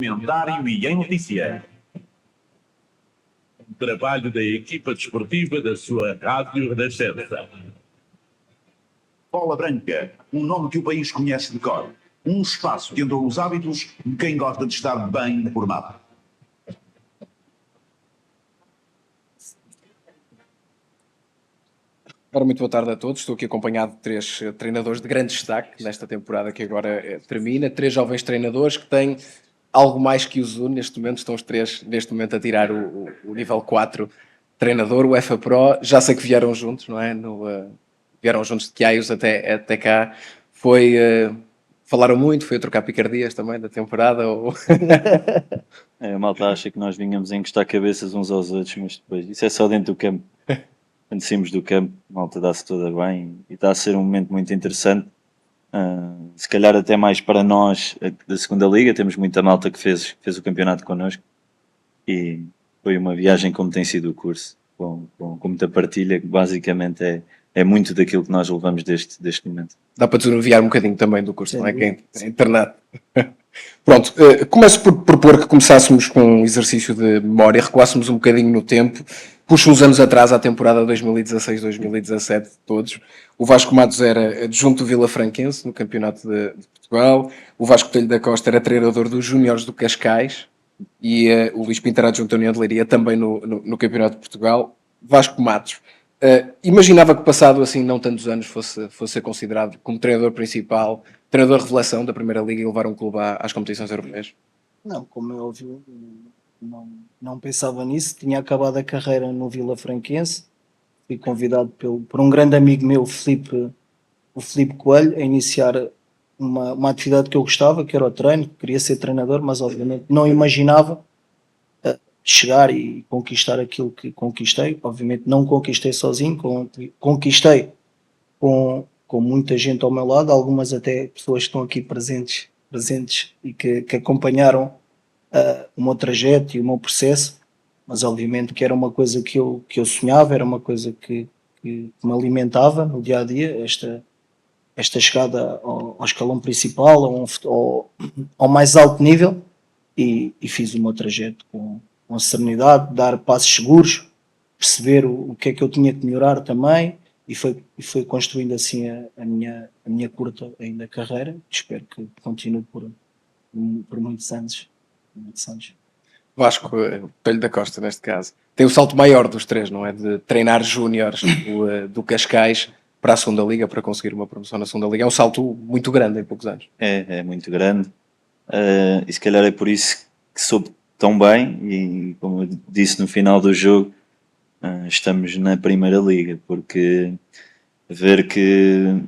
Comentário e em notícia. O trabalho da equipa desportiva da sua Rádio Renascença. Bola Branca, um nome que o país conhece de cor. Um espaço que entrou nos hábitos de quem gosta de estar bem informado. Ora, muito boa tarde a todos. Estou aqui acompanhado de três treinadores de grande destaque nesta temporada que agora termina. Três jovens treinadores que têm algo mais que os une neste momento. Estão os três neste momento a tirar o nível 4 treinador, o UEFA Pro. Já sei que vieram juntos, não é? Vieram juntos de Quaios até cá. Falaram muito, foi a trocar picardias também da temporada. A malta acha que nós vinhamos a encostar cabeças uns aos outros, mas depois isso é só dentro do campo. Quando saímos do campo, a malta dá-se toda bem e está a ser um momento muito interessante. Se calhar até mais para nós da segunda liga, temos muita malta que fez o campeonato connosco e foi uma viagem como tem sido o curso, com muita partilha, que basicamente é muito daquilo que nós levamos deste momento. Dá para desanuviar um bocadinho também do curso, não é? Que é internado. Pronto, começo por propor que começássemos com um exercício de memória, recuássemos um bocadinho no tempo, puxo uns anos atrás à temporada 2016-2017 de todos. O Vasco Matos era adjunto do Vila Franquense no Campeonato de Portugal, o Vasco Telho da Costa era treinador dos Júniores do Cascais e o Luís Pinto era adjunto da União de Leiria também no Campeonato de Portugal. Vasco Matos, imaginava que passado assim não tantos anos fosse ser considerado como treinador principal, treinador revelação da Primeira Liga e levar um clube às competições europeias? Não, como é óbvio, não pensava nisso. Tinha acabado a carreira no Vila Franquense, fui convidado por um grande amigo meu, o Filipe Coelho, a iniciar uma atividade que eu gostava, que era o treino. Queria ser treinador, mas obviamente não imaginava chegar e conquistar aquilo que conquistei. Obviamente não conquistei sozinho, conquistei com muita gente ao meu lado, algumas até pessoas que estão aqui presentes e que acompanharam o meu trajeto e o meu processo, mas obviamente que era uma coisa que eu sonhava, era uma coisa que me alimentava no dia a dia, esta chegada ao escalão principal, ao mais alto nível, e fiz o meu trajeto com serenidade, dar passos seguros, perceber o que é que eu tinha que melhorar também, e foi construindo assim a minha curta ainda carreira. Espero que continue por muitos anos. Vasco Telho da Costa, neste caso, tem o salto maior dos três, não é? De treinar júniores do Cascais para a segunda liga, para conseguir uma promoção na segunda liga. É um salto muito grande em poucos anos. É muito grande, e se calhar é por isso que soube tão bem, e como eu disse no final do jogo, estamos na Primeira Liga, porque ver que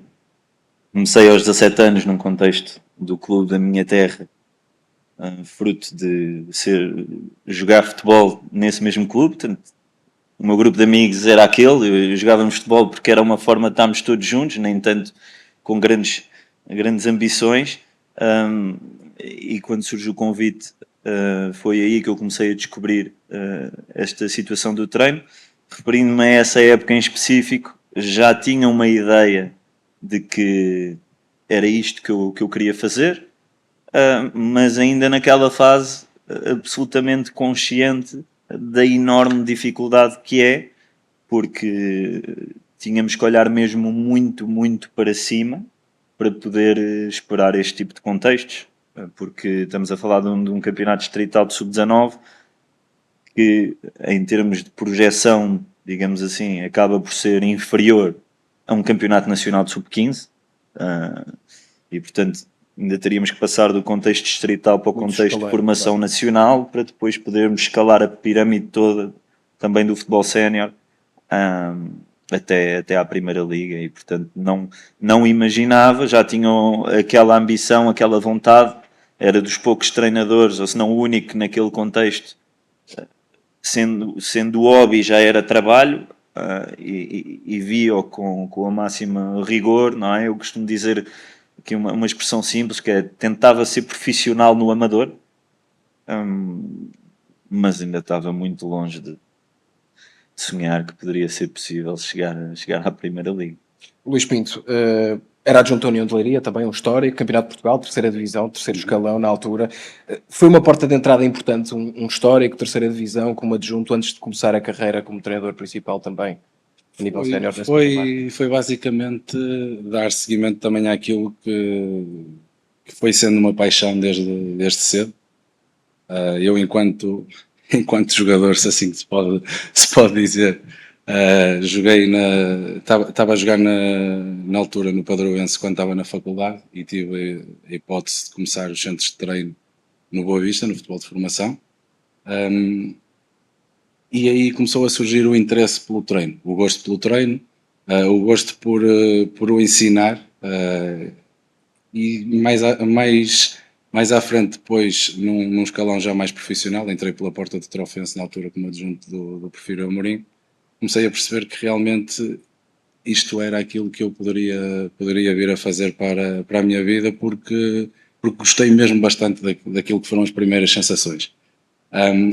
comecei aos 17 anos num contexto do clube da minha terra, fruto de jogar futebol nesse mesmo clube. Portanto, o meu grupo de amigos era aquele, jogávamos futebol porque era uma forma de estarmos todos juntos, nem tanto com grandes ambições, e quando surgiu o convite, foi aí que eu comecei a descobrir esta situação do treino. Referindo-me a essa época em específico, já tinha uma ideia de que era isto que eu queria fazer, mas ainda naquela fase absolutamente consciente da enorme dificuldade que é, porque tínhamos que olhar mesmo muito, muito para cima para poder esperar este tipo de contextos, porque estamos a falar de um campeonato distrital de sub-19 que, em termos de projeção, digamos assim, acaba por ser inferior a um campeonato nacional de sub-15, e portanto ainda teríamos que passar do contexto distrital para o contexto de formação nacional, para depois podermos escalar a pirâmide toda também do futebol sénior até à Primeira Liga, e portanto não imaginava, já tinham aquela ambição, aquela vontade. Era dos poucos treinadores, ou se não o único naquele contexto, sendo o hobby já era trabalho, e via-o com a máxima rigor, não é? Eu costumo dizer aqui uma expressão simples, que é: tentava ser profissional no amador, mas ainda estava muito longe de sonhar que poderia ser possível chegar à Primeira Liga. Luís Pinto, Era adjunto da União de Leiria, também um histórico, Campeonato de Portugal, terceira divisão, terceiro escalão na altura. Foi uma porta de entrada importante, um histórico, terceira divisão, como adjunto, antes de começar a carreira como treinador principal também, a nível sénior. Foi basicamente dar seguimento também àquilo que foi sendo uma paixão desde cedo. Eu, enquanto jogador, se assim se pode dizer, estava a jogar na altura no Padroense quando estava na faculdade e tive a hipótese de começar os centros de treino no Boa Vista, no futebol de formação. E aí começou a surgir o interesse pelo treino, o gosto pelo treino, o gosto por o ensinar, e mais à frente, depois, num escalão já mais profissional, entrei pela porta do Trofense na altura como adjunto do Porfírio Amorim, comecei a perceber que realmente isto era aquilo que eu poderia vir a fazer para a minha vida, porque gostei mesmo bastante daquilo que foram as primeiras sensações.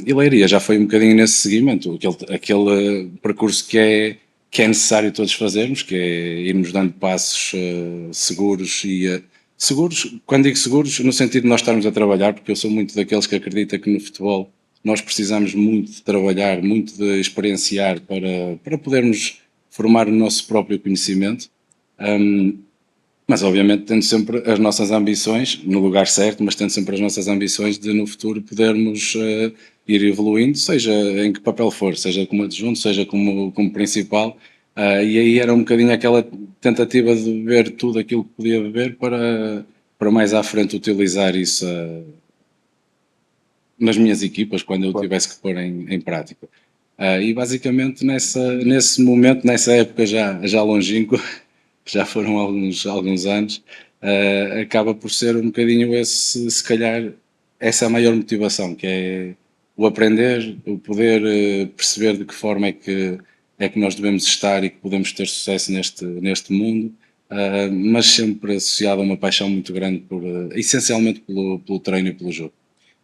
E Leiria já foi um bocadinho nesse seguimento, aquele percurso que é necessário todos fazermos, que é irmos dando passos seguros seguros, quando digo seguros, no sentido de nós estarmos a trabalhar, porque eu sou muito daqueles que acredita que no futebol nós precisamos muito de trabalhar, muito de experienciar para podermos formar o nosso próprio conhecimento. Mas obviamente tendo sempre as nossas ambições no lugar certo, mas tendo sempre as nossas ambições de no futuro podermos ir evoluindo, seja em que papel for, seja como adjunto, seja como principal, e aí era um bocadinho aquela tentativa de ver tudo aquilo que podia beber para mais à frente utilizar isso nas minhas equipas, quando eu tivesse que pôr em prática. E basicamente nesse momento, nessa época já longínqua, já foram alguns anos, acaba por ser um bocadinho se calhar, essa é a maior motivação, que é o aprender, o poder perceber de que forma é que nós devemos estar e que podemos ter sucesso neste mundo, mas sempre associado a uma paixão muito grande, essencialmente pelo treino e pelo jogo.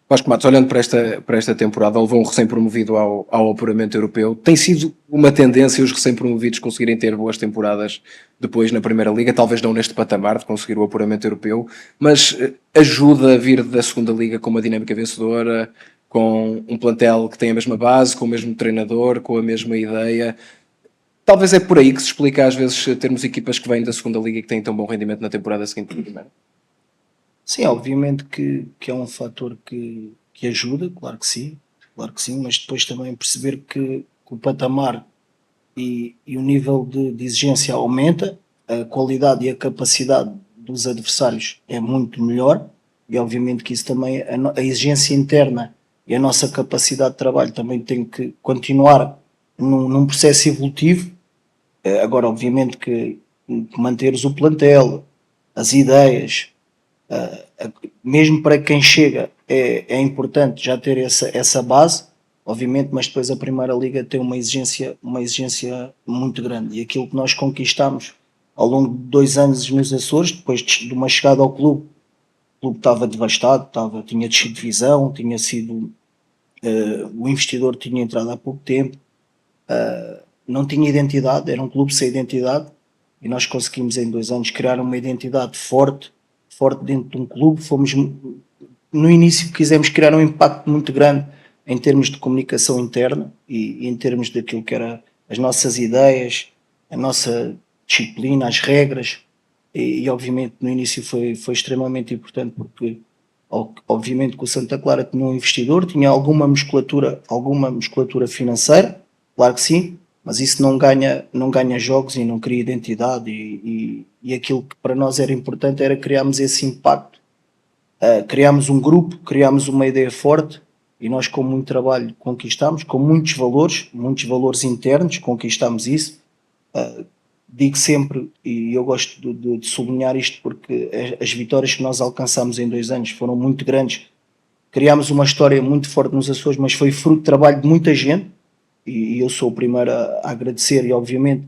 Vasco Matos, olhando para esta temporada, levou um recém-promovido ao apuramento europeu. Tem sido uma tendência os recém-promovidos conseguirem ter boas temporadas depois na Primeira Liga, talvez não neste patamar de conseguir o apuramento europeu, mas ajuda a vir da Segunda Liga com uma dinâmica vencedora, com um plantel que tem a mesma base, com o mesmo treinador, com a mesma ideia. Talvez é por aí que se explica às vezes termos equipas que vêm da Segunda Liga e que têm tão bom rendimento na temporada seguinte. Sim, obviamente que é um fator que ajuda, claro que sim, mas depois também perceber que o patamar e o nível de exigência aumenta, a qualidade e a capacidade dos adversários é muito melhor, e obviamente que isso também, a exigência interna e a nossa capacidade de trabalho também tem que continuar num processo evolutivo. Agora, obviamente que manteres o plantel, as ideias, mesmo para quem chega é importante já ter essa base, obviamente, mas depois a Primeira Liga tem uma exigência muito grande, e aquilo que nós conquistamos ao longo de 2 anos nos Açores, depois de uma chegada ao clube, o clube estava devastado, tinha descido de divisão, tinha sido o investidor tinha entrado há pouco tempo, não tinha identidade, era um clube sem identidade, e nós conseguimos em 2 anos criar uma identidade forte dentro de um clube. No início quisemos criar um impacto muito grande em termos de comunicação interna e em termos daquilo que era as nossas ideias, a nossa disciplina, as regras, e obviamente no início foi extremamente importante, porque obviamente que o Santa Clara tinha um investidor, tinha alguma musculatura financeira, claro que sim, mas isso não ganha jogos e não cria identidade, e aquilo que para nós era importante era criarmos esse impacto, criámos um grupo, criámos uma ideia forte, e nós com muito trabalho conquistámos, com muitos valores internos, conquistámos isso. Digo sempre, e eu gosto de sublinhar isto, porque as vitórias que nós alcançámos em 2 anos foram muito grandes. Criámos uma história muito forte nos Açores, mas foi fruto de trabalho de muita gente, e eu sou o primeiro a agradecer, e obviamente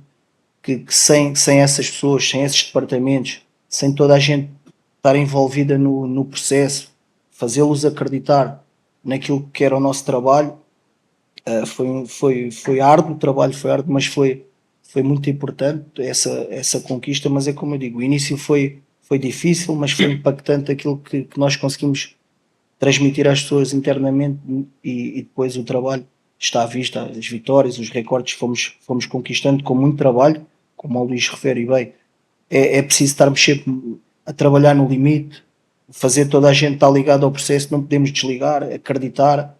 que sem essas pessoas, sem esses departamentos, sem toda a gente estar envolvida no processo, fazê-los acreditar naquilo que era o nosso trabalho, foi árduo, o trabalho foi árduo, mas foi foi muito importante essa conquista, mas é como eu digo, o início foi difícil, mas foi impactante aquilo que nós conseguimos transmitir às pessoas internamente e depois o trabalho está à vista, as vitórias, os recordes fomos conquistando com muito trabalho, como o Luís refere bem, é preciso estarmos sempre a trabalhar no limite, fazer toda a gente estar ligada ao processo, não podemos desligar, acreditar,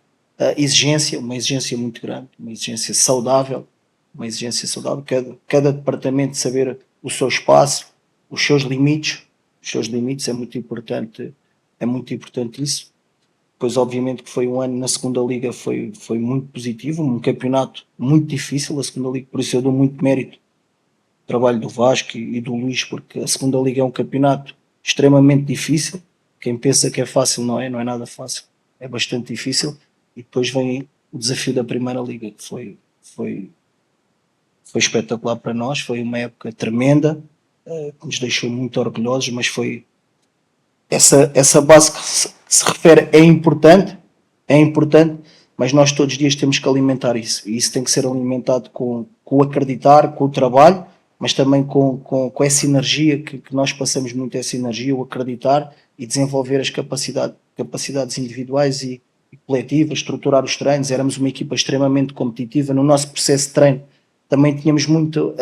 exigência, uma exigência muito grande, uma exigência saudável, cada departamento saber o seu espaço, os seus limites é muito importante isso. Pois obviamente que foi um ano na segunda liga foi muito positivo, um campeonato muito difícil, a segunda liga, por isso eu dou muito mérito ao trabalho do Vasco e do Luís, porque a segunda liga é um campeonato extremamente difícil, quem pensa que é fácil não é nada fácil, é bastante difícil, e depois vem o desafio da primeira liga, que foi espetacular para nós, foi uma época tremenda, que nos deixou muito orgulhosos, mas foi essa base que se refere é importante, mas nós todos os dias temos que alimentar isso, e isso tem que ser alimentado com o acreditar, com o trabalho, mas também com essa energia que nós passamos muito, essa energia, o acreditar e desenvolver as capacidades individuais e coletivas, estruturar os treinos. Éramos uma equipa extremamente competitiva, no nosso processo de treino também tínhamos muito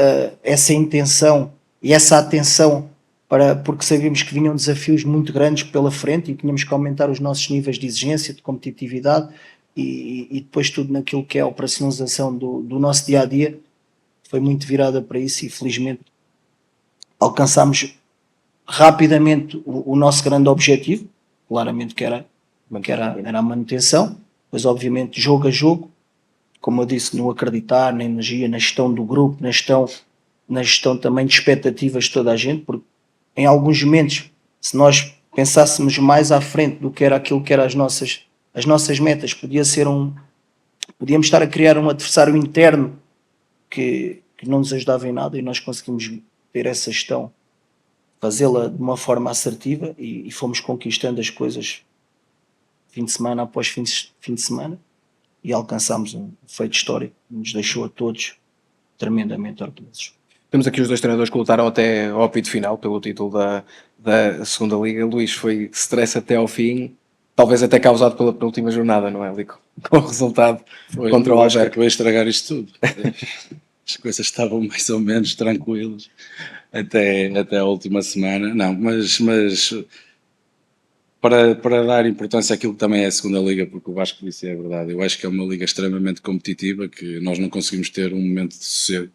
essa intenção e essa atenção, porque sabíamos que vinham desafios muito grandes pela frente e tínhamos que aumentar os nossos níveis de exigência, de competitividade e depois tudo naquilo que é a operacionalização do nosso dia-a-dia foi muito virada para isso e felizmente alcançámos rapidamente o nosso grande objetivo, claramente que era a manutenção, mas obviamente jogo a jogo, como eu disse, no acreditar, na energia, na gestão do grupo, na gestão também de expectativas de toda a gente, porque em alguns momentos, se nós pensássemos mais à frente do que era aquilo que eram as nossas metas, podíamos estar a criar um adversário interno que não nos ajudava em nada, e nós conseguimos ter essa gestão, fazê-la de uma forma assertiva e fomos conquistando as coisas fim de semana após fim de semana e alcançámos um feito histórico que nos deixou a todos tremendamente orgulhosos. Temos aqui os dois treinadores que lutaram até ao apito final pelo título da segunda liga. Luís, foi stress até ao fim, talvez até causado pela penúltima jornada, não é, Lico? Com o resultado contra o Algerca. Que vai estragar isto tudo. As coisas estavam mais ou menos tranquilas até a última semana. Não, mas para dar importância àquilo que também é a segunda liga, porque o Vasco disse é verdade, eu acho que é uma liga extremamente competitiva, que nós não conseguimos ter um momento de sossego.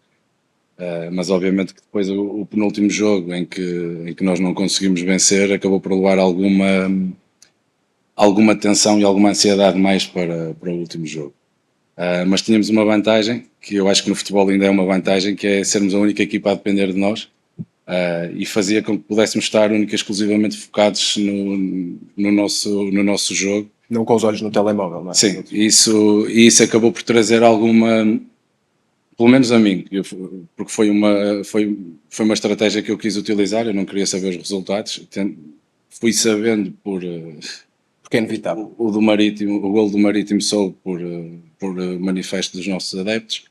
Mas obviamente que depois o penúltimo jogo em que nós não conseguimos vencer acabou por levar alguma tensão e alguma ansiedade mais para o último jogo. Mas tínhamos uma vantagem, que eu acho que no futebol ainda é uma vantagem, que é sermos a única equipa a depender de nós, e fazia com que pudéssemos estar única e exclusivamente focados no nosso jogo. Não com os olhos no telemóvel, não é? Sim, isso acabou por trazer alguma, pelo menos a mim, porque foi uma estratégia que eu quis utilizar, eu não queria saber os resultados, fui sabendo porque é inevitável. O golo do Marítimo soube por manifesto dos nossos adeptos,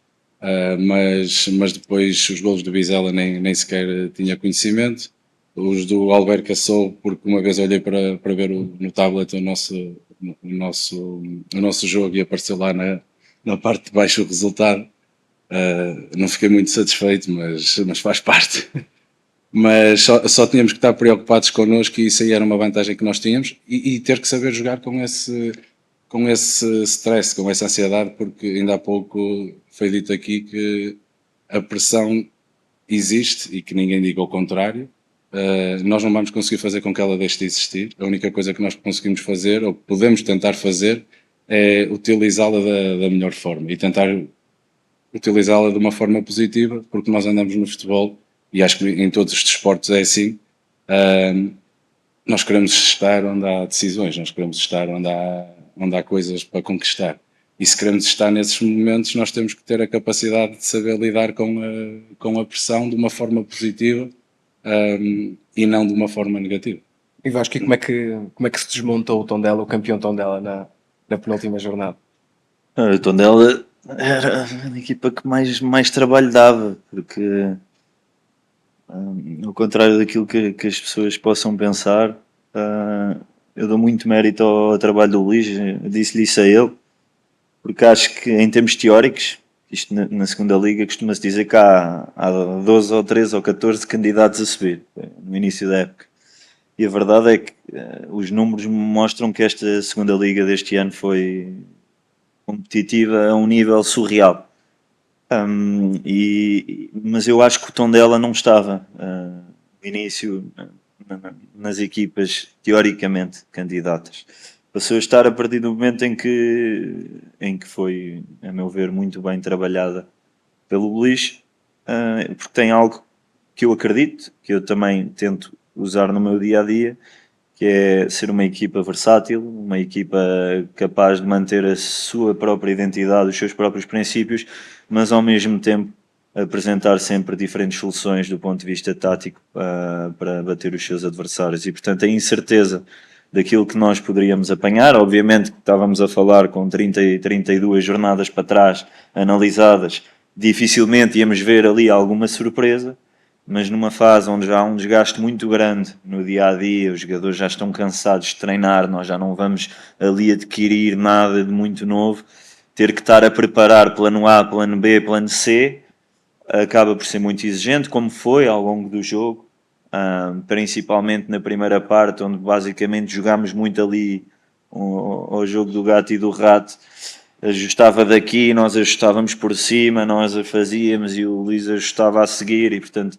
mas depois os golos do Vizela nem sequer tinha conhecimento. Os do Alverca soube porque uma vez olhei para ver no tablet o nosso jogo e apareceu lá na parte de baixo o resultado. Não fiquei muito satisfeito, mas faz parte. Mas só tínhamos que estar preocupados connosco, e isso aí era uma vantagem que nós tínhamos, e ter que saber jogar com esse stress, com essa ansiedade, porque ainda há pouco foi dito aqui que a pressão existe e que ninguém diga o contrário. Nós não vamos conseguir fazer com que ela deixe de existir. A única coisa que nós conseguimos fazer, ou podemos tentar fazer, é utilizá-la da melhor forma e tentar utilizá-la de uma forma positiva, porque nós andamos no futebol, e acho que em todos os desportos é assim, nós queremos estar onde há decisões, nós queremos estar onde há coisas para conquistar, e se queremos estar nesses momentos nós temos que ter a capacidade de saber lidar com a pressão de uma forma positiva, e não de uma forma negativa. E Vasco, como é que se desmontou o Tondela, o campeão Tondela na penúltima jornada? O Tondela era a equipa que mais trabalho dava, porque ao contrário daquilo que as pessoas possam pensar, eu dou muito mérito ao trabalho do Luís, disse-lhe isso a ele, porque acho que em termos teóricos, isto na segunda liga costuma-se dizer que há 12 ou 13 ou 14 candidatos a subir no início da época. E a verdade é que os números mostram que esta segunda liga deste ano foi competitiva a um nível surreal. Mas eu acho que o Tondela não estava no início nas equipas teoricamente candidatas. Passou a estar a partir do momento em que foi, a meu ver, muito bem trabalhada pelo Luís, porque tem algo que eu acredito, que eu também tento usar no meu dia a dia, que é ser uma equipa versátil, uma equipa capaz de manter a sua própria identidade, os seus próprios princípios, mas ao mesmo tempo apresentar sempre diferentes soluções do ponto de vista tático para bater os seus adversários. E portanto a incerteza daquilo que nós poderíamos apanhar, obviamente que estávamos a falar com 30 e 32 jornadas para trás analisadas, dificilmente íamos ver ali alguma surpresa, mas numa fase onde já há um desgaste muito grande no dia a dia, os jogadores já estão cansados de treinar, nós já não vamos ali adquirir nada de muito novo, ter que estar a preparar plano A, plano B, plano C, acaba por ser muito exigente, como foi ao longo do jogo, principalmente na primeira parte, onde basicamente jogámos muito ali ao jogo do gato e do rato. Ajustava daqui, nós ajustávamos por cima, nós a fazíamos e o Luís ajustava a seguir, e portanto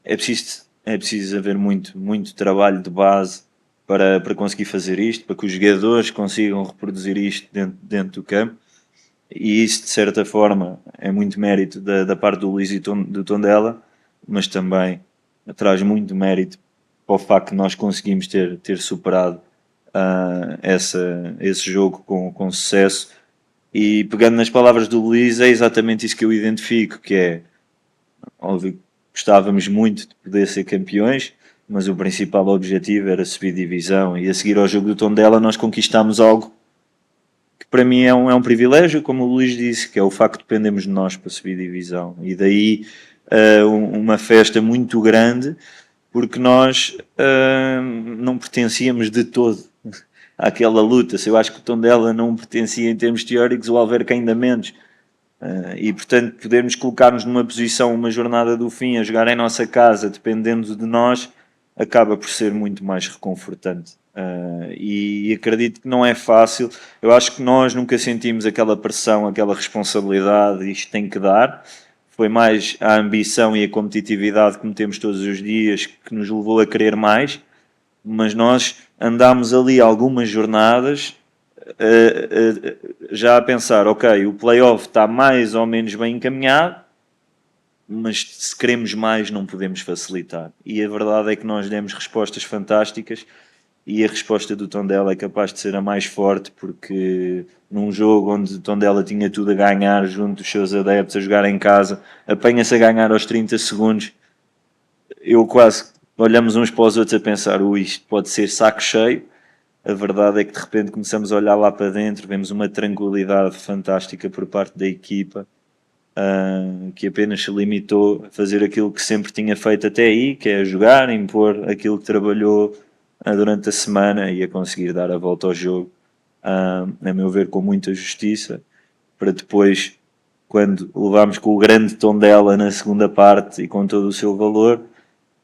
é preciso haver muito trabalho de base para conseguir fazer isto, para que os jogadores consigam reproduzir isto dentro do campo, e isso de certa forma é muito mérito da parte do Luís e do Tondela, mas também traz muito mérito para o facto de nós conseguimos ter superado esse jogo com sucesso. E pegando nas palavras do Luís, é exatamente isso que eu identifico, que é óbvio que gostávamos muito de poder ser campeões, mas o principal objetivo era subir divisão, e a seguir ao jogo do Tondela nós conquistámos algo que para mim é um privilégio, como o Luís disse, que é o facto de dependemos de nós para subir divisão, e daí uma festa muito grande, porque nós não pertencíamos de todo àquela luta. Se eu acho que o Tondela não pertencia em termos teóricos, o Alverca ainda menos. E portanto podermos colocar-nos numa posição, uma jornada do fim, a jogar em nossa casa, dependendo de nós, acaba por ser muito mais reconfortante. E acredito que não é fácil. Eu acho que nós nunca sentimos aquela pressão, aquela responsabilidade, isto tem que dar. Foi mais a ambição e a competitividade que metemos todos os dias que nos levou a querer mais, mas nós andámos ali algumas jornadas já a pensar, ok, o playoff está mais ou menos bem encaminhado, mas se queremos mais não podemos facilitar. E a verdade é que nós demos respostas fantásticas, e a resposta do Tondela é capaz de ser a mais forte, porque num jogo onde o Tondela tinha tudo a ganhar, junto dos seus adeptos, a jogar em casa, apanha-se a ganhar aos 30 segundos, eu quase olhamos uns para os outros a pensar, isto pode ser saco cheio. A verdade é que de repente começamos a olhar lá para dentro, vemos uma tranquilidade fantástica por parte da equipa, que apenas se limitou a fazer aquilo que sempre tinha feito até aí, que é jogar, impor aquilo que trabalhou durante a semana, e a conseguir dar a volta ao jogo, a meu ver, com muita justiça, para depois, quando levámos com o grande Tondela na segunda parte e com todo o seu valor,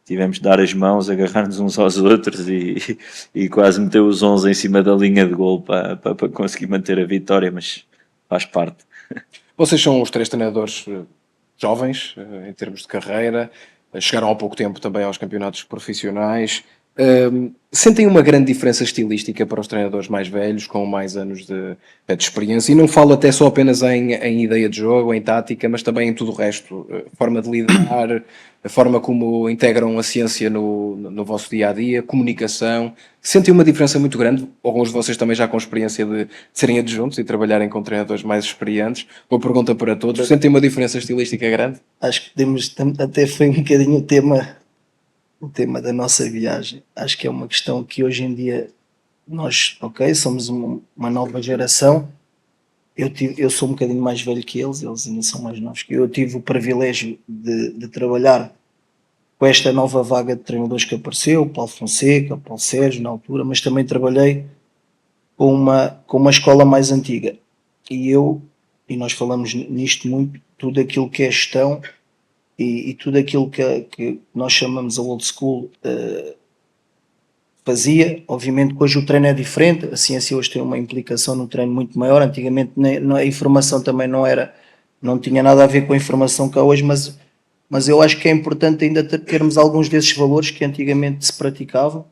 tivemos de dar as mãos, agarrar-nos uns aos outros e quase meter os 11 em cima da linha de gol para conseguir manter a vitória, mas faz parte. Vocês são os 3 treinadores jovens, em termos de carreira, chegaram há pouco tempo também aos campeonatos profissionais. Sentem uma grande diferença estilística para os treinadores mais velhos, com mais anos de experiência? E não falo até só apenas em ideia de jogo, em tática, mas também em tudo o resto. A forma de lidar, a forma como integram a ciência no vosso dia-a-dia, comunicação. Sentem uma diferença muito grande? Alguns de vocês também já com experiência de serem adjuntos e trabalharem com treinadores mais experientes. Uma pergunta para todos. Sentem uma diferença estilística grande? Acho que temos, até foi um bocadinho o tema da nossa viagem. Acho que é uma questão que hoje em dia nós, ok, somos uma nova geração. eu sou um bocadinho mais velho que eles ainda são mais novos que eu. Eu tive o privilégio de trabalhar com esta nova vaga de treinadores que apareceu, o Paulo Fonseca, o Paulo Sérgio na altura, mas também trabalhei com uma escola mais antiga. E nós falamos nisto muito, tudo aquilo que é gestão e tudo aquilo que nós chamamos a old school fazia. Obviamente que hoje o treino é diferente, a ciência hoje tem uma implicação no treino muito maior. Antigamente a informação também não tinha nada a ver com a informação que há hoje, mas eu acho que é importante ainda termos alguns desses valores que antigamente se praticavam,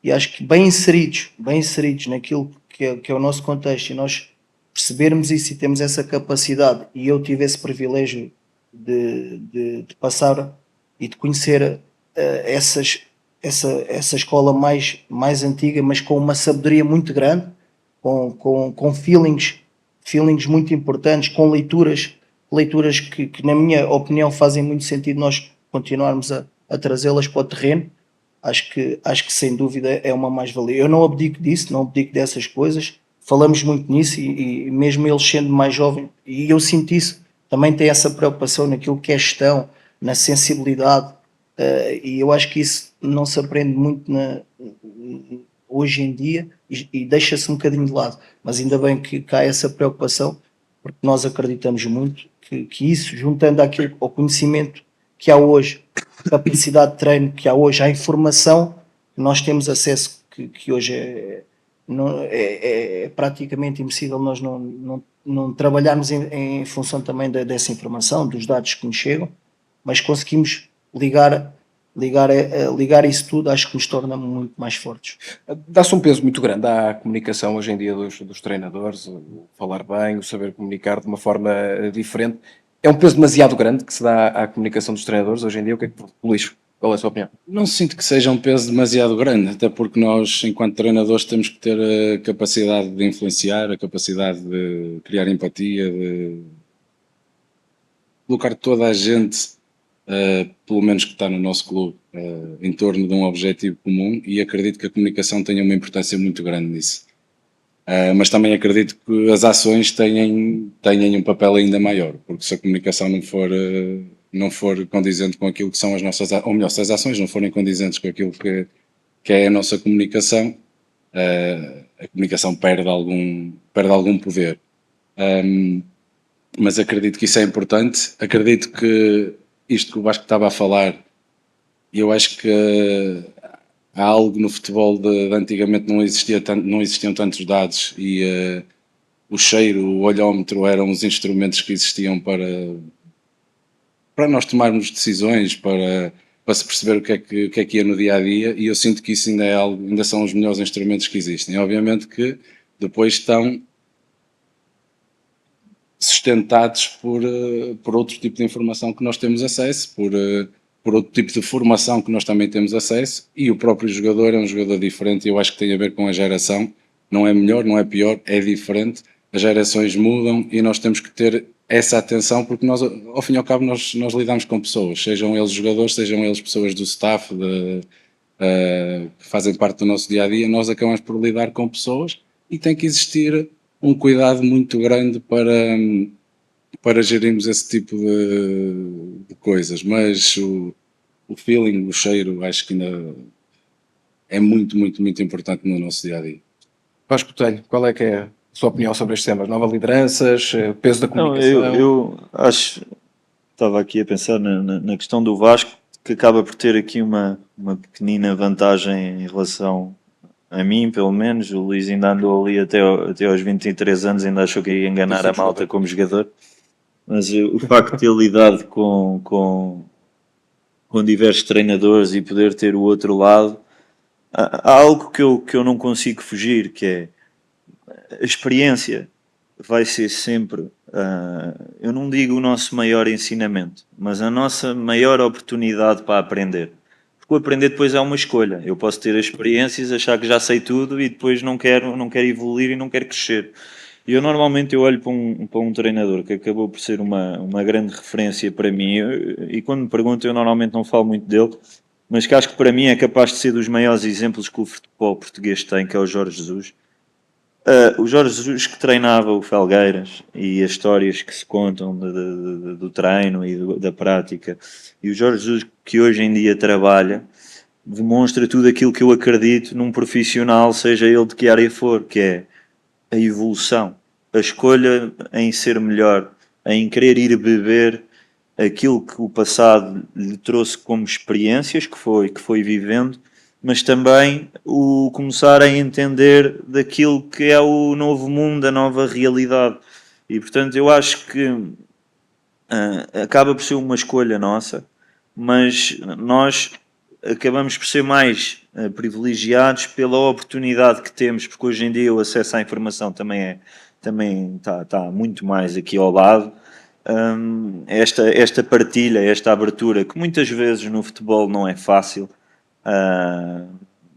e acho que bem inseridos naquilo que é o nosso contexto, e nós percebermos isso e temos essa capacidade, e eu tive esse privilégio de passar e de conhecer essa escola mais antiga, mas com uma sabedoria muito grande, com feelings muito importantes, com leituras que na minha opinião fazem muito sentido nós continuarmos a trazê-las para o terreno. Acho que sem dúvida é uma mais-valia. Eu não abdico disso, não abdico dessas coisas, falamos muito nisso, e mesmo eles sendo mais jovens, e eu sinto isso, também tem essa preocupação naquilo que é gestão, na sensibilidade, e eu acho que isso não se aprende muito hoje em dia, e deixa-se um bocadinho de lado, mas ainda bem que há essa preocupação, porque nós acreditamos muito que isso, juntando ao conhecimento que há hoje, a capacidade de treino que há hoje, à informação que nós temos acesso, que hoje é praticamente impossível nós não trabalharmos em função também dessa informação, dos dados que nos chegam, mas conseguimos ligar isso tudo, acho que nos torna muito mais fortes. Dá-se um peso muito grande à comunicação hoje em dia dos treinadores, o falar bem, o saber comunicar de uma forma diferente. É um peso demasiado grande que se dá à comunicação dos treinadores hoje em dia. O que é que, Luís, qual é a sua opinião? Não sinto que seja um peso demasiado grande, até porque nós, enquanto treinadores, temos que ter a capacidade de influenciar, a capacidade de criar empatia, de colocar toda a gente, pelo menos que está no nosso clube, em torno de um objetivo comum, e acredito que a comunicação tenha uma importância muito grande nisso. Mas também acredito que as ações tenham um papel ainda maior, porque se a comunicação não for condizente com aquilo que são as nossas, ou melhor, se as ações não forem condizentes com aquilo que é a nossa comunicação, a comunicação perde algum poder. Mas acredito que isso é importante. Acredito que isto que o Vasco estava a falar, eu acho que há algo no futebol de antigamente não existiam tantos dados, e o cheiro, o olhómetro eram os instrumentos que existiam para nós tomarmos decisões, para se perceber o que é que ia no dia a dia, e eu sinto que isso ainda são os melhores instrumentos que existem. Obviamente que depois estão sustentados por outro tipo de informação que nós temos acesso, por outro tipo de formação que nós também temos acesso, e o próprio jogador é um jogador diferente, e eu acho que tem a ver com a geração. Não é melhor, não é pior, é diferente. As gerações mudam e nós temos que ter essa atenção, porque nós, ao fim e ao cabo, nós lidamos com pessoas, sejam eles jogadores, sejam eles pessoas do staff que fazem parte do nosso dia-a-dia. Nós acabamos por lidar com pessoas, e tem que existir um cuidado muito grande para gerirmos esse tipo de coisas, mas o feeling, o cheiro, acho que ainda é muito, muito, muito importante no nosso dia-a-dia. Vasco Botelho, qual é que é a sua opinião sobre estes temas? Novas lideranças, peso da Não, comunicação? eu acho, estava aqui a pensar na questão do Vasco, que acaba por ter aqui uma pequenina vantagem em relação a mim, pelo menos. O Luís ainda andou ali até aos 23 anos, ainda achou que ia enganar a malta como jogador, mas o facto de ter lidado com diversos treinadores e poder ter o outro lado, há algo que eu não consigo fugir, que é a experiência. Vai ser sempre, eu não digo o nosso maior ensinamento, mas a nossa maior oportunidade para aprender. Porque o aprender depois é uma escolha. Eu posso ter experiências, achar que já sei tudo, e depois não quero evoluir e não quero crescer. E eu normalmente olho para um treinador que acabou por ser uma grande referência para mim, e quando me pergunto, eu normalmente não falo muito dele, mas que acho que para mim é capaz de ser dos maiores exemplos que o futebol português tem, que é o Jorge Jesus. O Jorge Jesus que treinava o Felgueiras e as histórias que se contam do treino e da prática, e o Jorge Jesus que hoje em dia trabalha, demonstra tudo aquilo que eu acredito num profissional, seja ele de que área for, que é a evolução, a escolha em ser melhor, em querer ir beber aquilo que o passado lhe trouxe como experiências que foi vivendo, mas também o começar a entender daquilo que é o novo mundo, a nova realidade. E portanto eu acho que acaba por ser uma escolha nossa, mas nós acabamos por ser mais privilegiados pela oportunidade que temos, porque hoje em dia o acesso à informação também está muito mais aqui ao lado. Esta partilha, esta abertura, que muitas vezes no futebol não é fácil.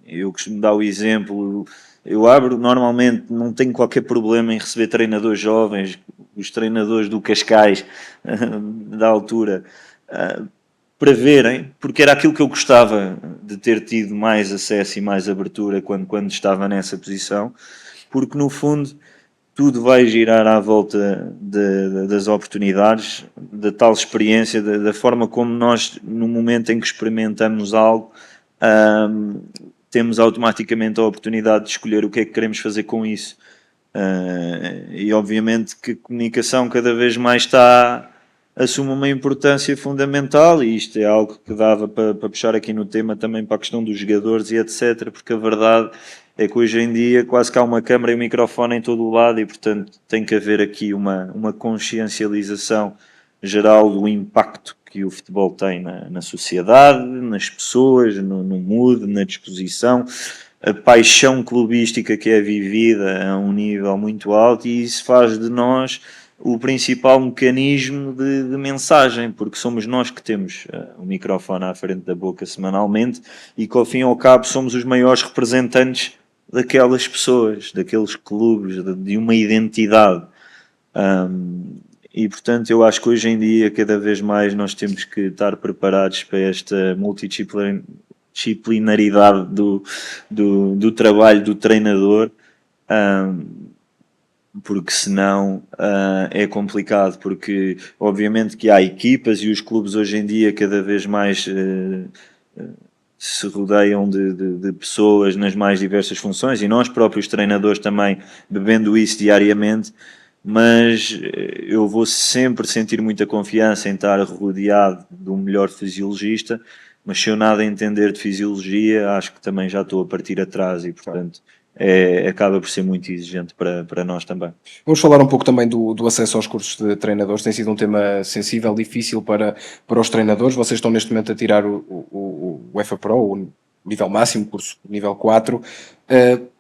Eu costumo dar o exemplo, eu abro normalmente, não tenho qualquer problema em receber treinadores jovens, os treinadores do Cascais da altura, para verem, porque era aquilo que eu gostava de ter tido mais acesso e mais abertura quando estava nessa posição, porque no fundo tudo vai girar à volta das oportunidades, da tal experiência, da forma como nós, no momento em que experimentamos algo, temos automaticamente a oportunidade de escolher o que é que queremos fazer com isso. E obviamente que a comunicação cada vez mais assume uma importância fundamental, e isto é algo que dava para puxar aqui no tema também para a questão dos jogadores e etc, porque a verdade é que hoje em dia quase que há uma câmara e um microfone em todo o lado e portanto tem que haver aqui uma consciencialização geral do impacto que o futebol tem na sociedade, nas pessoas, no mood, na disposição, a paixão clubística que é vivida a um nível muito alto, e isso faz de nós o principal mecanismo de mensagem, porque somos nós que temos o microfone à frente da boca semanalmente e que ao fim e ao cabo somos os maiores representantes daquelas pessoas, daqueles clubes, de uma identidade. E portanto eu acho que hoje em dia cada vez mais nós temos que estar preparados para esta multidisciplinaridade do trabalho do treinador, porque senão é complicado, porque obviamente que há equipas e os clubes hoje em dia cada vez mais se rodeiam de pessoas nas mais diversas funções, e nós próprios treinadores também bebendo isso diariamente, mas eu vou sempre sentir muita confiança em estar rodeado de um melhor fisiologista, mas se eu nada entender de fisiologia, acho que também já estou a partir atrás e portanto acaba por ser muito exigente para nós também. Vamos falar um pouco também do acesso aos cursos de treinadores. Tem sido um tema sensível, difícil para os treinadores. Vocês estão neste momento a tirar o UEFA Pro, o nível máximo, curso nível 4.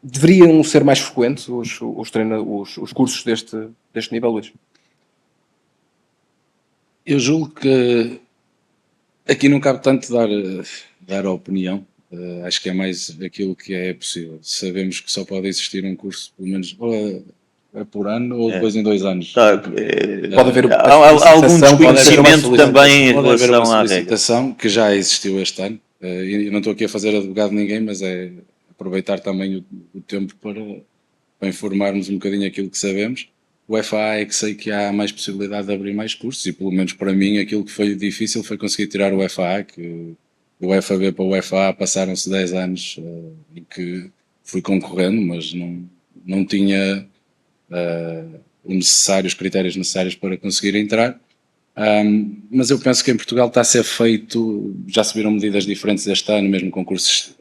Deveriam ser mais frequentes os cursos deste nível, Luís? Eu julgo que aqui não cabe tanto dar a opinião. Acho que é mais aquilo que é possível. Sabemos que só pode existir um curso, pelo menos por ano ou depois em 2 anos. Pode haver há algum desconhecimento também em pode haver relação uma à regra. solicitação que já existiu este ano. Eu não estou aqui a fazer advogado de ninguém, mas é aproveitar também o tempo para informarmos um bocadinho aquilo que sabemos. O FA é que sei que há mais possibilidade de abrir mais cursos, e pelo menos para mim aquilo que foi difícil foi conseguir tirar o FA, que do FAB para o FA passaram-se 10 anos em que fui concorrendo, mas não tinha os critérios necessários para conseguir entrar. Mas eu penso que em Portugal está a ser feito, já se viram medidas diferentes este ano, mesmo com cursos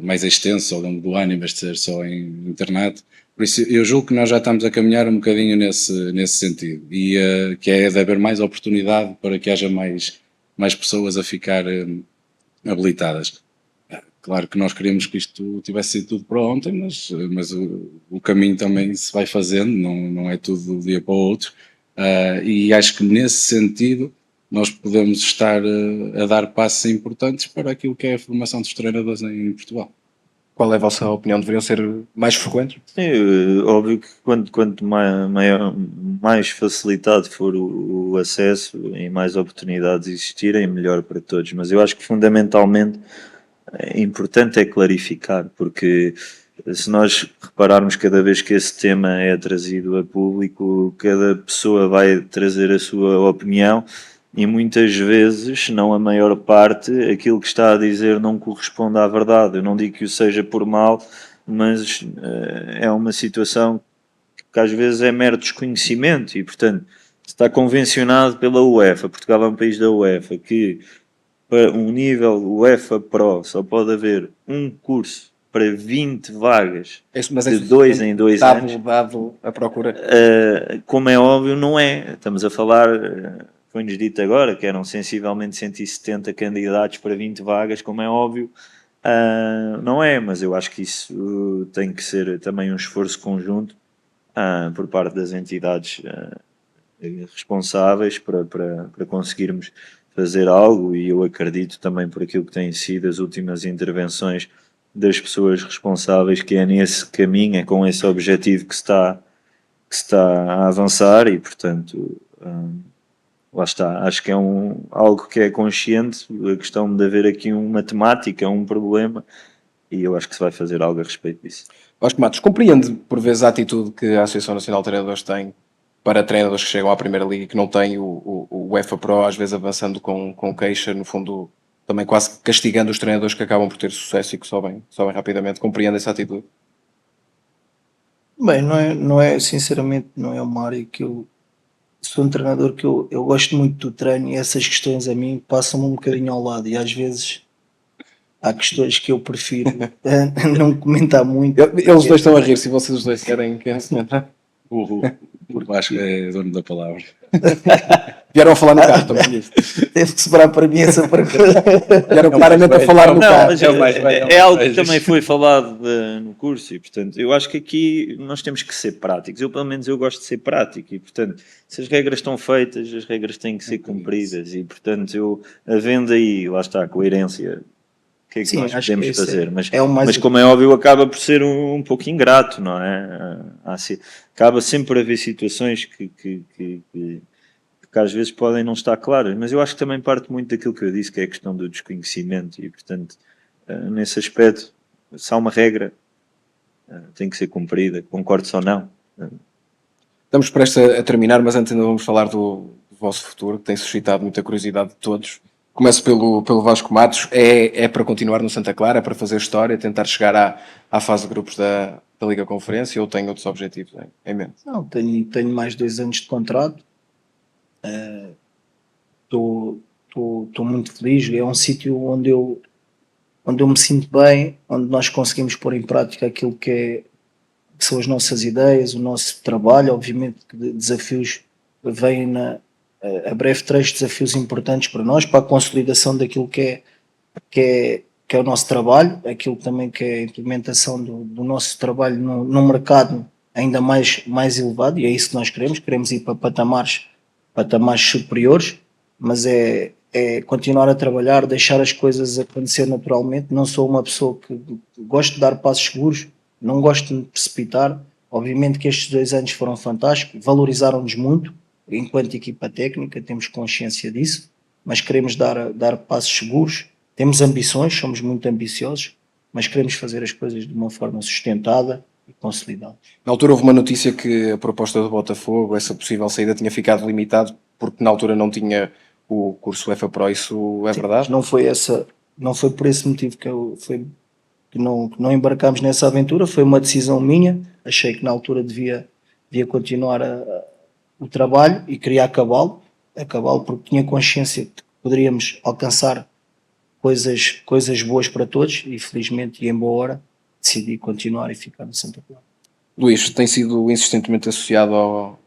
mais extensos ao longo do ano, em vez de ser só em internet. Por isso eu julgo que nós já estamos a caminhar um bocadinho nesse sentido, e que é de haver mais oportunidade para que haja mais pessoas a ficar habilitadas. Claro que nós queríamos que isto tivesse sido tudo para ontem, mas o caminho também se vai fazendo, não é tudo de um dia para o outro, e acho que nesse sentido nós podemos estar a dar passos importantes para aquilo que é a formação dos treinadores em Portugal. Qual é a vossa opinião? Deveriam ser mais frequentes? Sim, óbvio que quanto mais facilitado for o acesso e mais oportunidades existirem, melhor para todos. Mas eu acho que fundamentalmente importante é clarificar, porque se nós repararmos cada vez que esse tema é trazido a público, cada pessoa vai trazer a sua opinião e muitas vezes, se não a maior parte, aquilo que está a dizer não corresponde à verdade. Eu não digo que o seja por mal, mas é uma situação que às vezes é mero desconhecimento e, portanto, está convencionado pela UEFA, Portugal é um país da UEFA, que para um nível UEFA Pro só pode haver um curso para 20 vagas Mas é de 2 em 2 anos. dado a procura. Como é óbvio, não é. Estamos a falar, foi-nos dito agora, que eram sensivelmente 170 candidatos para 20 vagas, como é óbvio, não é, mas eu acho que isso tem que ser também um esforço conjunto por parte das entidades responsáveis para conseguirmos fazer algo, e eu acredito também por aquilo que têm sido as últimas intervenções das pessoas responsáveis, que é nesse caminho, é com esse objetivo que se está a avançar e, portanto, lá está. Acho que é algo que é consciente, a questão de haver aqui uma temática, um problema, e eu acho que se vai fazer algo a respeito disso. Vasco Matos, compreende por vezes a atitude que a Associação Nacional de Treinadores tem para treinadores que chegam à Primeira Liga e que não têm o UEFA Pro, às vezes avançando com queixa, no fundo também quase castigando os treinadores que acabam por ter sucesso e que sobem rapidamente. Compreende essa atitude? Bem, sinceramente, não é uma área que eu sou um treinador que eu gosto muito do treino, e essas questões a mim passam-me um bocadinho ao lado, e às vezes há questões que eu prefiro não comentar muito. Eles dois estão a rir, se vocês os dois querem comentar. O Vasco é dono da palavra. Vieram a falar no carro também. Teve que sobrar para mim essa pergunta. Vieram claramente a falar no carro. Mas é algo que também foi falado no curso e, portanto, eu acho que aqui nós temos que ser práticos. Pelo menos eu gosto de ser prático e, portanto, se as regras estão feitas, as regras têm que ser cumpridas e, portanto, havendo aí, lá está, a coerência, o que é que Sim, nós acho que podemos esse fazer? é o mais Mas como é óbvio, acaba por ser um pouco ingrato, não é? Acaba sempre por haver situações que às vezes podem não estar claras, mas eu acho que também parte muito daquilo que eu disse, que é a questão do desconhecimento e, portanto, nesse aspecto, se há uma regra, tem que ser cumprida, concordo ou não. Estamos prestes a terminar, mas antes ainda vamos falar do vosso futuro, que tem suscitado muita curiosidade de todos. Começo pelo Vasco Matos. É para continuar no Santa Clara, é para fazer história, tentar chegar à fase de grupos da Liga Conferência, ou tem outros objetivos em mente? Não, tenho mais 2 anos de contrato. Estou muito feliz. É um sítio onde eu me sinto bem, onde nós conseguimos pôr em prática aquilo que são as nossas ideias, o nosso trabalho. Obviamente que desafios vêm a breve, 3 desafios importantes para nós, para a consolidação daquilo que é o nosso trabalho, aquilo também que é a implementação do nosso trabalho num mercado ainda mais elevado, e é isso que nós queremos ir para patamares superiores, mas é continuar a trabalhar, deixar as coisas acontecer naturalmente. Não sou uma pessoa que gosto de dar passos seguros, não gosto de me precipitar. Obviamente que estes 2 anos foram fantásticos, valorizaram-nos muito enquanto equipa técnica, temos consciência disso, mas queremos dar passos seguros, temos ambições, somos muito ambiciosos, mas queremos fazer as coisas de uma forma sustentada e consolidada. Na altura houve uma notícia que a proposta do Botafogo, essa possível saída, tinha ficado limitado porque na altura não tinha o curso UEFA Pro. Isso é verdade? Não foi por esse motivo que não embarcámos nessa aventura, foi uma decisão minha. Achei que na altura devia continuar o trabalho e queria acabá-lo porque tinha consciência de que poderíamos alcançar coisas boas para todos, e felizmente e em boa hora decidi continuar e ficar no Santa Clara. Luís, tem sido insistentemente associado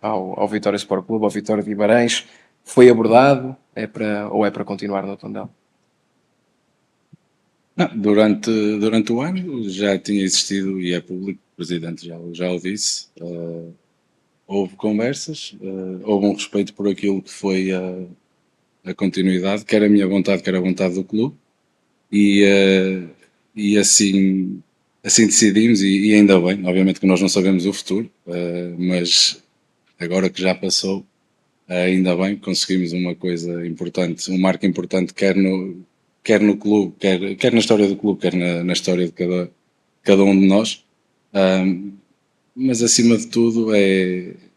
ao Vitória Sport Clube, ao Vitória de Guimarães. Foi abordado? É para continuar no Tondela? Não, durante o ano já tinha existido, e é público, o Presidente já o disse, houve conversas, houve um respeito por aquilo que foi a continuidade, quer a minha vontade, quer a vontade do clube, e assim decidimos, e ainda bem. Obviamente que nós não sabemos o futuro, mas agora que já passou, ainda bem, conseguimos uma coisa importante, um marco importante, quer no clube, quer na história do clube, quer na história de cada um de nós, Mas acima de tudo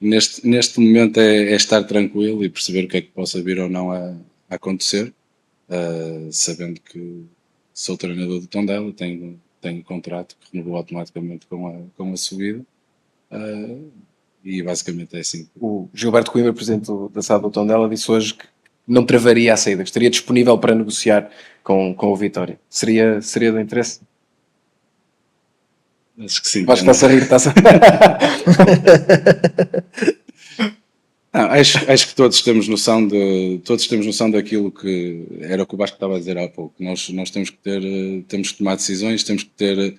neste momento é estar tranquilo e perceber o que é que possa vir ou não a acontecer, sabendo que sou treinador do Tondela, tenho contrato que renovou automaticamente com a subida, e basicamente é assim. O Gilberto Coimbra, presidente da SAD do Tondela, disse hoje que não travaria a saída, que estaria disponível para negociar com o Vitória. Seria do interesse? Acho que sim. Vasco está-se a rir, está-se a... Não, acho que todos temos noção daquilo que era o que o Vasco estava a dizer há pouco. Nós temos que tomar decisões, temos que ter.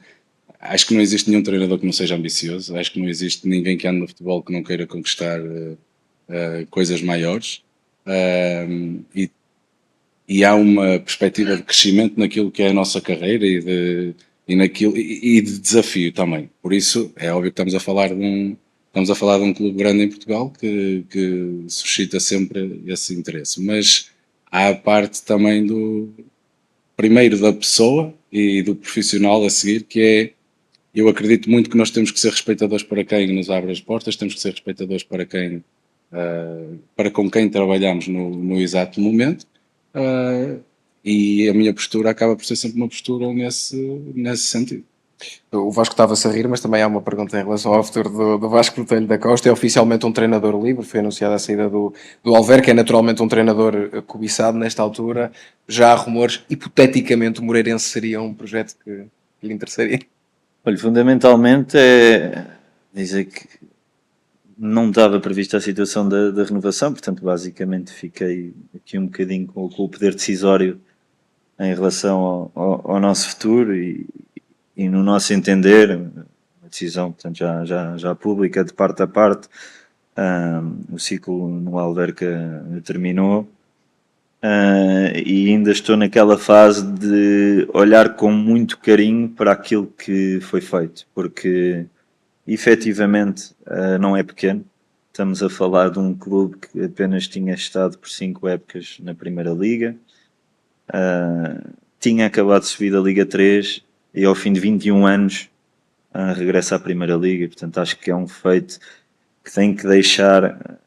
Acho que não existe nenhum treinador que não seja ambicioso. Acho que não existe ninguém que ande no futebol que não queira conquistar coisas maiores. E há uma perspectiva de crescimento naquilo que é a nossa carreira e de desafio também. Por isso é óbvio que estamos a falar de um clube grande em Portugal que suscita sempre esse interesse. Mas há a parte também primeiro da pessoa e do profissional a seguir, que é, eu acredito muito que nós temos que ser respeitadores para quem nos abre as portas, temos que ser respeitadores para com quem trabalhamos no exato momento, e a minha postura acaba por ser sempre uma postura nesse sentido. O Vasco estava-se a rir, mas também há uma pergunta em relação ao futuro do Vasco Botelho da Costa. É oficialmente um treinador livre, foi anunciada a saída do Alver, que é naturalmente um treinador cobiçado nesta altura. Já há rumores, hipoteticamente o Moreirense seria um projeto que lhe interessaria? Olha, fundamentalmente é dizer que não estava prevista a situação da renovação, portanto, basicamente fiquei aqui um bocadinho com o poder decisório em relação ao nosso futuro e no nosso entender, a decisão, portanto, já pública, de parte a parte. O ciclo no Alverca terminou, e ainda estou naquela fase de olhar com muito carinho para aquilo que foi feito, porque efetivamente não é pequeno. Estamos a falar de um clube que apenas tinha estado por 5 épocas na Primeira Liga, tinha acabado de subir da Liga 3 e ao fim de 21 anos regressa à Primeira Liga. Portanto, acho que é um feito que tem que deixar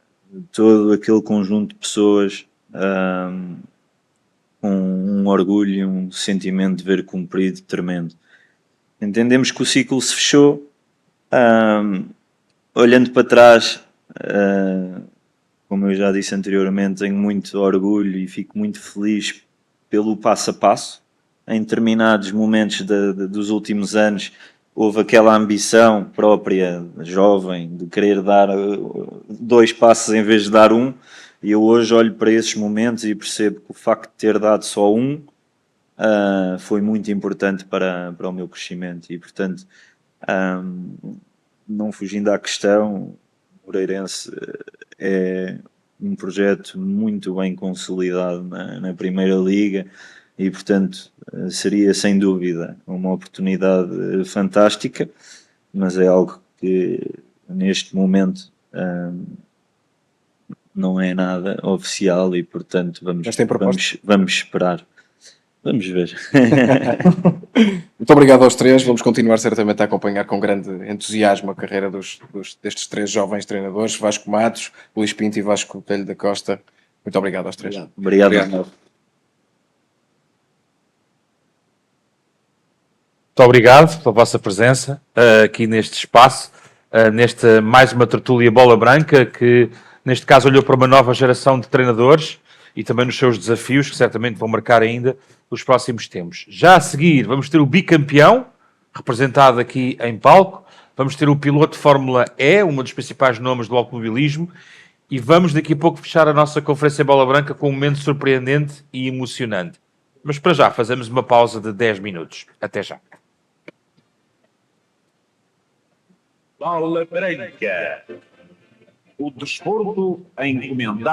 todo aquele conjunto de pessoas com um orgulho e um sentimento de ver cumprido tremendo. Entendemos que o ciclo se fechou. Olhando para trás, como eu já disse anteriormente, tenho muito orgulho e fico muito feliz pelo passo a passo. Em determinados momentos dos últimos anos houve aquela ambição própria, jovem, de querer dar 2 passos em vez de dar um, e eu hoje olho para esses momentos e percebo que o facto de ter dado só um foi muito importante para o meu crescimento. E portanto, não fugindo à questão, o Moreirense é um projeto muito bem consolidado na Primeira Liga e, portanto, seria sem dúvida uma oportunidade fantástica, mas é algo que neste momento não é nada oficial e, portanto, vamos esperar. Vamos ver. Muito obrigado aos três. Vamos continuar certamente a acompanhar com grande entusiasmo a carreira destes 3 jovens treinadores, Vasco Matos, Luís Pinto e Vasco Botelho da Costa. Muito obrigado aos 3. Obrigado. Muito obrigado pela vossa presença aqui neste espaço, nesta mais uma tertúlia Bola Branca, que neste caso olhou para uma nova geração de treinadores e também nos seus desafios, que certamente vão marcar ainda os próximos tempos. Já a seguir vamos ter o bicampeão, representado aqui em palco, vamos ter o piloto de Fórmula E, um dos principais nomes do automobilismo, e vamos daqui a pouco fechar a nossa conferência Bola Branca com um momento surpreendente e emocionante. Mas para já fazemos uma pausa de 10 minutos. Até já. Bola Branca. O desporto em comentário.